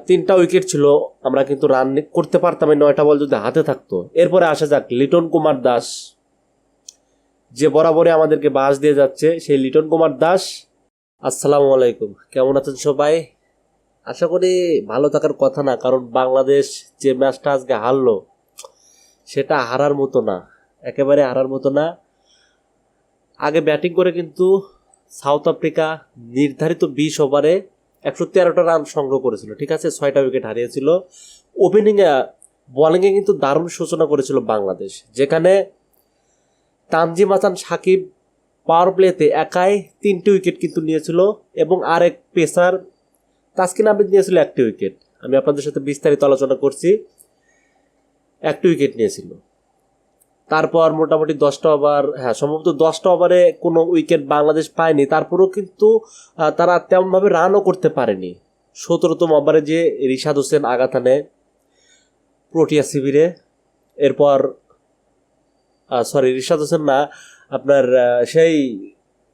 3টা উইকেট ছিল, আমরা কিন্তু রান করতে পারতাম 9টা বল যদি হাতে থাকতো। এরপরে আসা যাক লিটন কুমার দাস, যে বরাবরই আমাদেরকে বাস দিয়ে যাচ্ছে, সেই লিটন কুমার দাস। আসসালামু আলাইকুম, কেমন আছেন সবাই? আশা করি ভালো থাকার কথা না, কারণ বাংলাদেশ যে ম্যাচটা আজকে হারলো সেটা হারার মতো না, একেবারে হারার মতো না। আগে ব্যাটিং করে কিন্তু সাউথ আফ্রিকা নির্ধারিত 20 ওভারে 113টা রান সংগ্রহ করেছিল, ঠিক আছে, 6টা উইকেট হারিয়েছিল। বোলিংয়ে কিন্তু দারুণ সূচনা করেছিল বাংলাদেশ, যেখানে তানজিম হাসান সাকিব পাওয়ার প্লেতে একাই 3টি উইকেট কিন্তু নিয়েছিল, এবং আরেক পেসার তাসকিন আহমেদ নিয়েছিল 1টি উইকেট। আমি আপনাদের সাথে বিস্তারিত আলোচনা করছি। 1টি উইকেট নিয়েছিল। তারপর মোটামুটি 10টা ওভার, সম্ভবত 10টা ওভারে কোনো উইকেট বাংলাদেশ পায়নি। তারপরেও কিন্তু তারা তেমনভাবে রানও করতে পারেনি। 17তম ওভারে যে রিশাদ হোসেন আঘাত আনে প্রোটিয়া শিবিরে, এরপর রিশাদ হোসেন না, আপনার সেই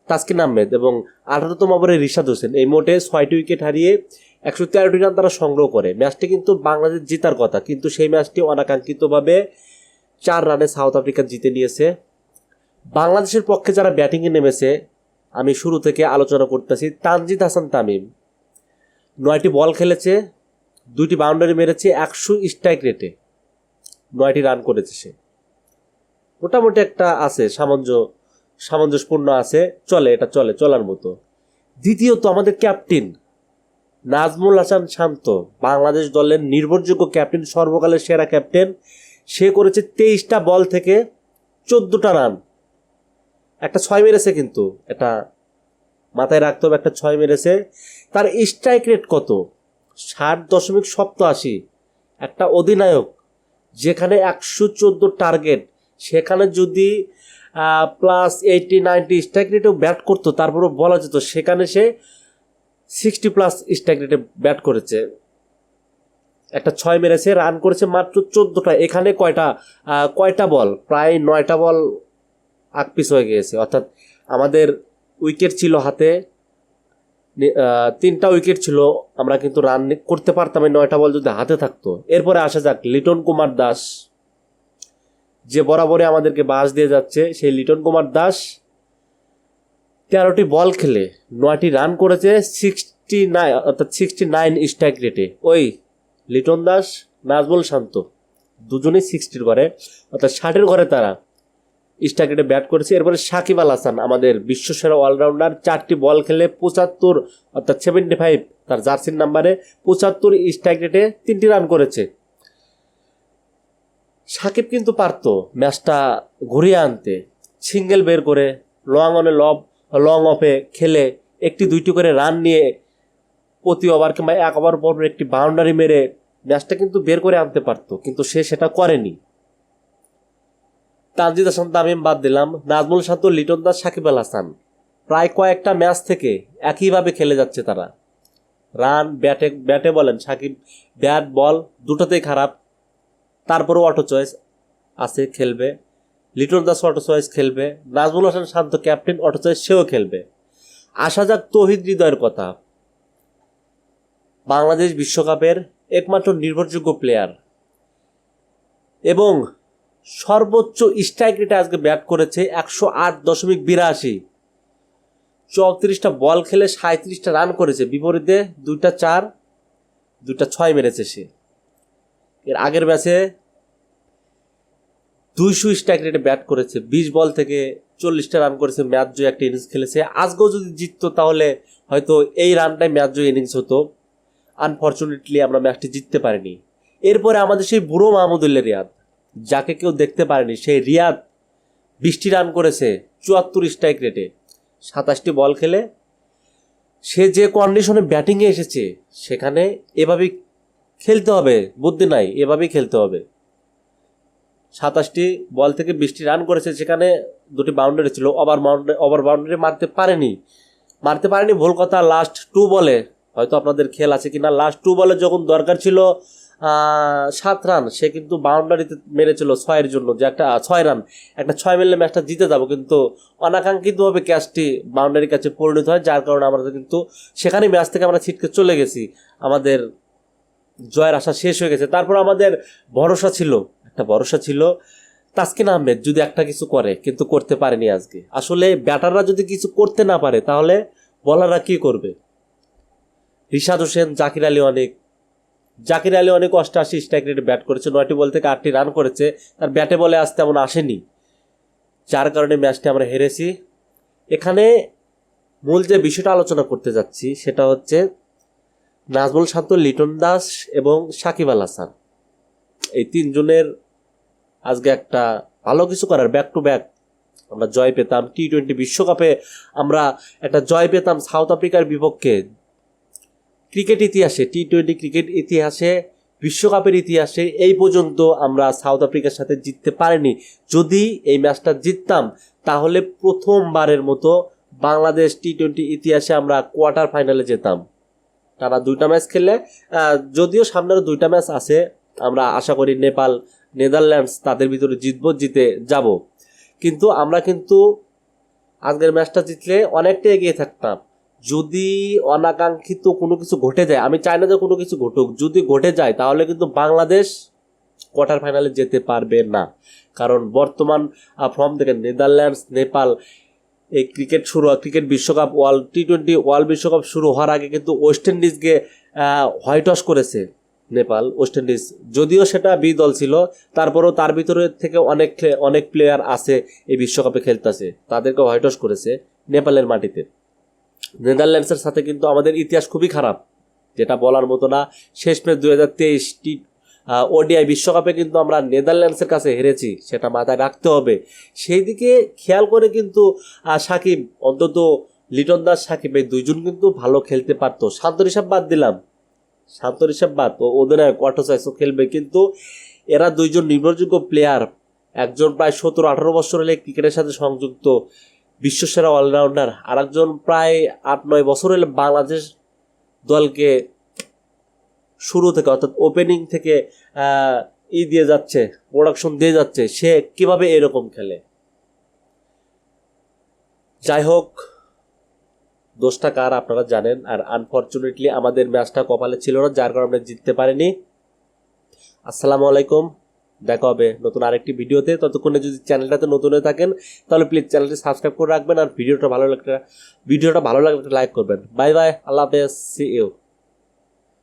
তাসকিন আহমেদ, এবং 18তম ওভারে রিশাদ হোসেন, এই মোটে 6টি উইকেট হারিয়ে 113টি রান তারা সংগ্রহ করে। ম্যাচটি কিন্তু বাংলাদেশ জেতার কথা, কিন্তু সেই ম্যাচটি অনাকাঙ্ক্ষিতভাবে 4 রানে সাউথ আফ্রিকা জিতে নিয়েছে। বাংলাদেশের পক্ষে যারা ব্যাটিংয়ে নেমেছে, আমি শুরু থেকে আলোচনা করতেছি। তানজিদ হাসান তামিম 9টি বল খেলেছে, 2টি বাউন্ডারি মেরেছে, 100 স্ট্রাইক রেটে 9টি রান করেছে। সে মোটামুটি একটা আছে, সামঞ্জস্যপূর্ণ আছে, চলার মতো। দ্বিতীয়ত আমাদের ক্যাপ্টেন নাজমুল হাসান শান্ত, বাংলাদেশ দলের নির্ভরযোগ্য ক্যাপ্টেন, সর্বকালের সেরা ক্যাপ্টেন। সে করেছে 23টা বল থেকে 14টা রান, একটা 6 মেরেছে, কিন্তু এটা মাথায় রাখতে হবে, একটা 6 মেরেছে। তার স্ট্রাইক রেট কত? 60.87। একটা অধিনায়ক, যেখানে 114 টার্গেট, সেখানে যদি +80-90 স্ট্রাইক রেটেও ব্যাট করতো, তারপরেও বলা যেত সেখানে সে 60+ স্ট্রাইক রেটে ব্যাট করেছে। একটা 6 মেরেছে, রান করেছে মাত্র 14টা। এখানে কয়টা বল? প্রায় 9টা বল আকপিস হয়ে গিয়েছে। অর্থাৎ আমাদের উইকেট ছিল হাতে, 3টা উইকেট ছিল, আমরা কিন্তু রান করতে পারতাম 9টা বল যদি হাতে থাকতো। এরপরে আসা যাক লিটন কুমার দাস, যে বরাবরই আমাদেরকে বাস দিয়ে যাচ্ছে, সেই লিটন কুমার দাস 13টি বল খেলে 9টি রান করেছে 69, অর্থাৎ 69 স্ট্রাইক রেটে। ওই লিটন দাস, নাজমুল শান্ত দুজনেই 60-র ঘরে, অর্থাৎ 60-এর ঘরে তারা স্ট্রাইক রেটে ব্যাট করেছে। এরপরে সাকিব আল হাসান, আমাদের বিশ্বসেরা অলরাউন্ডার, 4টি বল খেলে 75, অর্থাৎ 75, তার জার্সির নাম্বারে 75 স্ট্রাইক রেটে 3টি রান করেছে। সাকিব কিন্তু পারত ম্যাচটা ঘুরিয়ে আনতে, সিঙ্গেল বের করে লং অফে খেলে 1-2টি করে রান নিয়ে প্রতি ওভার কিংবা 1 ওভার পর একটি বাউন্ডারি মেরে ম্যাচটা কিন্তু বের করে আনতে পারতো, কিন্তু সে সেটা করেনি। তানজিদ হাসান তামিম বাদ দিলাম, নাজমুল শান্ত, লিটন দাস, সাকিব আল হাসান প্রায় কয়েকটা ম্যাচ থেকে একইভাবে খেলে যাচ্ছে তারা। রান ব্যাটে বলেন, সাকিব ব্যাট বল দুটোতেই খারাপ, তারপরেও অটো চয়েস আছে, খেলবে। লিটন দাস অটো চয়েস খেলবে, নাজমুল হাসান শান্ত ক্যাপ্টেন অটো চয়েস, সেও খেলবে। আসা যাক তৌহিদ হৃদয়ের কথা, বাংলাদেশ বিশ্বকাপের একমাত্র নির্ভরযোগ্য প্লেয়ার, এবং সর্বোচ্চ স্ট্রাইক রেটে আজকে ব্যাট করেছে 108.82। 34টা বল খেলে 37টা রান করেছে, বিপরীতে 2টা 4, 2টা 6 মেরেছে সে। এর আগের ম্যাচে 200 স্ট্রাইক রেটে ব্যাট করেছে, 20 বল থেকে 40টা রান করেছে, ম্যাচ জয়ী একটা ইনিংস খেলেছে। আজকেও যদি জিততো তাহলে হয়তো এই রানটাই ম্যাচ জয়ী ইনিংস হতো। আনফর্চুনেটলি আমরা ম্যাচটি জিততে পারিনি। এরপরে আমাদের সেই বুড়ো মাহমুদুল্লাহ রিয়াদ, যাকে কেউ দেখতে পারেনি, সেই রিয়াদ 20টি রান করেছে 74 স্ট্রাইক রেটে, 27টি বল খেলে। সে যে কন্ডিশনে ব্যাটিংয়ে এসেছে, সেখানে এভাবেই খেলতে হবে, বুদ্ধি নাই, এভাবেই খেলতে হবে। 27টি বল থেকে 20টি রান করেছে, সেখানে 2টি বাউন্ডারি ছিল, ওভার বাউন্ডারি মারতে পারেনি, ভুল কথা। লাস্ট 2 বলে, হয়তো আপনাদের খেয়াল আছে কিনা, লাস্ট 2 বলে যখন দরকার ছিল 7 রান, সে কিন্তু বাউন্ডারিতে মেরেছিল 6-এর জন্য, যে একটা 6 রান, একটা 6 মেরলে ম্যাচটা জিতে যাবো, কিন্তু অনাকাঙ্ক্ষিতভাবে ক্যাচটি বাউন্ডারির কাছে পরিণত হয়, যার কারণে আমরা কিন্তু সেখানে ম্যাচ থেকে আমরা ছিটকে চলে গেছি। আমাদের জয়ের আশা শেষ হয়ে গেছে। তারপর আমাদের ভরসা ছিল তাসকিন আহমেদ যদি একটা কিছু করে, কিন্তু করতে পারেনি আজকে। আসলে ব্যাটাররা যদি কিছু করতে না পারে তাহলে বলাররা কি করবে? রিশাদ হোসেন, জাকির আলী অনেক 88 স্ট্রাইক রেটে ব্যাট করেছে, 9টি বল থেকে 8টি রান করেছে। তার ব্যাটে বলে আজ তেমন আসেনি, যার কারণে ম্যাচটি আমরা হেরেছি। এখানে মূল যে বিষয়টা আলোচনা করতে যাচ্ছি সেটা হচ্ছে নাজমুল শান্ত, লিটন দাস এবং সাকিব আল হাসান, এই তিনজনের আজকে একটা ভালো কিছু করার, ব্যাক টু ব্যাক আমরা জয় পেতাম। টি-20 বিশ্বকাপে আমরা একটা জয় পেতাম সাউথ আফ্রিকার বিপক্ষে। ক্রিকেট ইতিহাসে, টি-20 ক্রিকেট ইতিহাসে, বিশ্বকাপের ইতিহাসে এই পর্যন্ত আমরা সাউথ আফ্রিকার সাথে জিততে পারিনি। যদি এই ম্যাচটা জিততাম তাহলে প্রথমবারের মতো বাংলাদেশ টি-20 ইতিহাসে আমরা কোয়ার্টার ফাইনালে যেতাম। তারা 2টা ম্যাচ খেললে, যদিও সামনের 2টা ম্যাচ আছে, আমরা আশা করি নেপাল, নেদারল্যান্ডস তাদের ভিতরে জিতে যাব। কিন্তু আমরা আজকের ম্যাচটা জিতলে অনেকটা এগিয়ে থাকতাম। যদি অনাকাঙ্ক্ষিত কোনো কিছু ঘটে যায়, আমি চাই না যে কোনো কিছু ঘটুক, যদি ঘটে যায় তাহলে কিন্তু বাংলাদেশ কোয়ার্টার ফাইনালে যেতে পারবে না। কারণ বর্তমান ফর্ম থেকে নেদারল্যান্ডস, নেপাল, এই ক্রিকেট বিশ্বকাপ, টি-20 ওয়ার্ল্ড বিশ্বকাপ শুরু হওয়ার আগে কিন্তু ওয়েস্ট ইন্ডিজকে হোয়াইট ওয়াশ করেছে নেপাল। ওয়েস্ট ইন্ডিজ যদিও সেটা বি দল ছিল, তারপরেও তার ভিতরে থেকে অনেক প্লেয়ার আছে এই বিশ্বকাপে খেলতেছে, তাদেরকে হোয়াইট ওয়াশ করেছে নেপালের মাটিতে। নেদারল্যান্ডসের সাথে কিন্তু আমাদের ইতিহাস খুবই খারাপ, যেটা বলার মতো না। শেষমেশ 2023 ওডিআই বিশ্বকাপে কিন্তু আমরা নেদারল্যান্ডসের কাছে হেরেছি, সেটা মাথায় রাখতে হবে। সেই দিকে খেয়াল করে কিন্তু সাকিব, অন্তত লিটন দাস, সাকিব এই দুইজন কিন্তু ভালো খেলতে পারতো। শান্ত ঋষভ বাদ, অধিনায়ক ওয়াটসাইসও খেলবে, কিন্তু এরা দুইজন নির্ভরযোগ্য প্লেয়ার। একজন প্রায় 17-18 বছর হলে ক্রিকেটের সাথে সংযুক্ত, বিশ্বসেরা অলরাউন্ডার। আর একজন প্রায় 8-9 বছর হলে বাংলাদেশ দলকে শুরু থেকে, অর্থাৎ ওপেনিং থেকে দিয়ে যাচ্ছে, প্রোডাকশন দিয়ে যাচ্ছে। সে কিভাবে এরকম খেলে? যাই হোক, দোষটা কার আপনারা জানেন। আর আনফরচুনেটলি আমাদের ম্যাচটা কপালে ছিল না, যার কারণে আমরা জিততে পারিনি। আসসালামু আলাইকুম, দেখা হবে নতুন আরেকটি ভিডিওতে। ততক্ষণে যদি চ্যানেলটাতে নতুন হয়ে থাকেন তাহলে প্লিজ চ্যানেলটি সাবস্ক্রাইব করে রাখবেন, আর ভিডিওটা ভালো লাগলে লাইক করবেন। বাই বাই, আল্লাহ হাফেজ, সি ইউ।